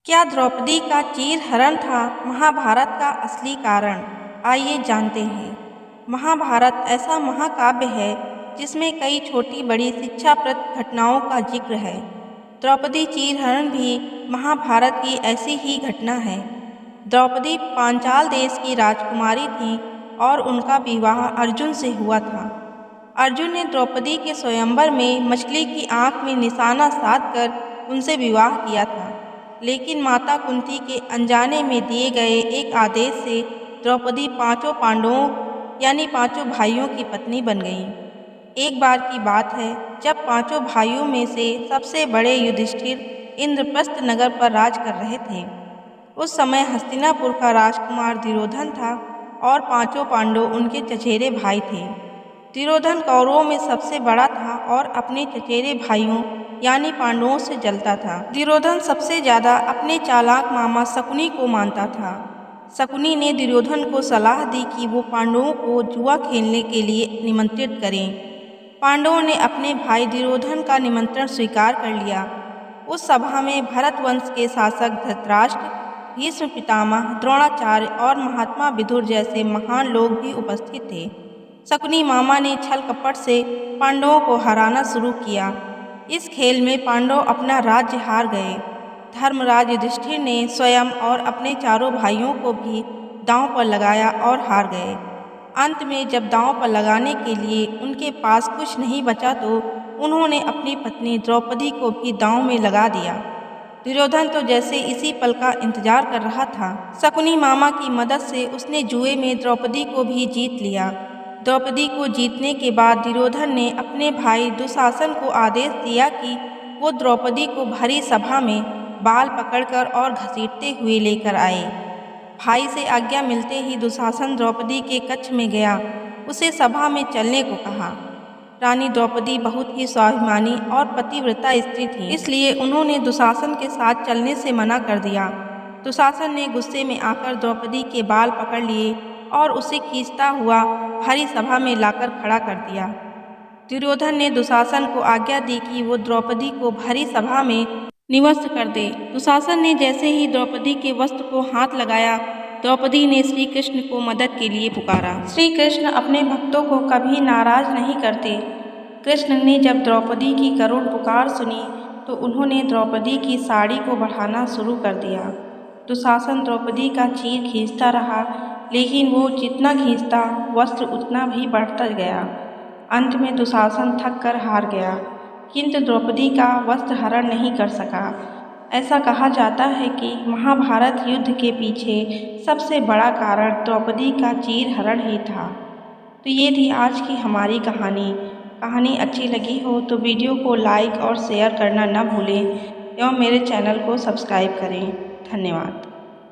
क्या द्रौपदी का चीरहरण था महाभारत का असली कारण? आइए जानते हैं। महाभारत ऐसा महाकाव्य है जिसमें कई छोटी बड़ी शिक्षाप्रद घटनाओं का जिक्र है। द्रौपदी चीरहरण भी महाभारत की ऐसी ही घटना है। द्रौपदी पांचाल देश की राजकुमारी थी और उनका विवाह अर्जुन से हुआ था। अर्जुन ने द्रौपदी के स्वयंवर में मछली की आंख में निशाना साधकर उनसे विवाह किया था, लेकिन माता कुंती के अनजाने में दिए गए एक आदेश से द्रौपदी पांचों पांडवों यानी पांचों भाइयों की पत्नी बन गई। एक बार की बात है जब पांचों भाइयों में से सबसे बड़े युधिष्ठिर इंद्रप्रस्थ नगर पर राज कर रहे थे। उस समय हस्तिनापुर का राजकुमार दुर्योधन था और पांचों पांडव उनके चचेरे भाई थे। दुर्योधन कौरवों में सबसे बड़ा था और अपने चचेरे भाइयों यानी पांडवों से जलता था। दुर्योधन सबसे ज्यादा अपने चालाक मामा शकुनी को मानता था। शकुनी ने दुर्योधन को सलाह दी कि वो पांडवों को जुआ खेलने के लिए निमंत्रित करें। पांडवों ने अपने भाई दुर्योधन का निमंत्रण स्वीकार कर लिया। उस सभा में भरत वंश के शासक धृतराष्ट्र, भीष्म पितामह, द्रोणाचार्य और महात्मा विदुर जैसे महान लोग भी उपस्थित थे। शकुनी मामा ने छल कपट से पांडवों को हराना शुरू किया। इस खेल में पांडव अपना राज्य हार गए। धर्मराज युधिष्ठिर ने स्वयं और अपने चारों भाइयों को भी दांव पर लगाया और हार गए। अंत में जब दांव पर लगाने के लिए उनके पास कुछ नहीं बचा तो उन्होंने अपनी पत्नी द्रौपदी को भी दांव में लगा दिया। दुर्योधन तो जैसे इसी पल का इंतजार कर रहा था। शकुनी मामा की मदद से उसने जुए में द्रौपदी को भी जीत लिया। द्रौपदी को जीतने के बाद दुर्योधन ने अपने भाई दुशासन को आदेश दिया कि वो द्रौपदी को भरी सभा में बाल पकड़कर और घसीटते हुए लेकर आए। भाई से आज्ञा मिलते ही दुशासन द्रौपदी के कक्ष में गया, उसे सभा में चलने को कहा। रानी द्रौपदी बहुत ही स्वाभिमानी और पतिव्रता स्त्री थी, इसलिए उन्होंने दुशासन के साथ चलने से मना कर दिया। दुशासन ने गुस्से में आकर द्रौपदी के बाल पकड़ लिए और उसे खींचता हुआ भरी सभा में लाकर खड़ा कर दिया। दुर्योधन ने दुशासन को आज्ञा दी कि वो द्रौपदी को भरी सभा में निवस्त्र कर दे। दुशासन ने जैसे ही द्रौपदी के वस्त्र को हाथ लगाया, द्रौपदी ने श्री कृष्ण को मदद के लिए पुकारा। श्री कृष्ण अपने भक्तों को कभी नाराज नहीं करते। कृष्ण ने जब द्रौपदी की करुण पुकार सुनी तो उन्होंने द्रौपदी की साड़ी को बढ़ाना शुरू कर दिया। दुशासन द्रौपदी का चीर खींचता रहा, लेकिन वो जितना खींचता वस्त्र उतना भी बढ़ता गया। अंत में दुशासन थक कर हार गया, किंतु द्रौपदी का वस्त्र हरण नहीं कर सका। ऐसा कहा जाता है कि महाभारत युद्ध के पीछे सबसे बड़ा कारण द्रौपदी का चीरहरण ही था। तो ये थी आज की हमारी कहानी अच्छी लगी हो तो वीडियो को लाइक और शेयर करना न भूलें एवं मेरे चैनल को सब्सक्राइब करें। धन्यवाद।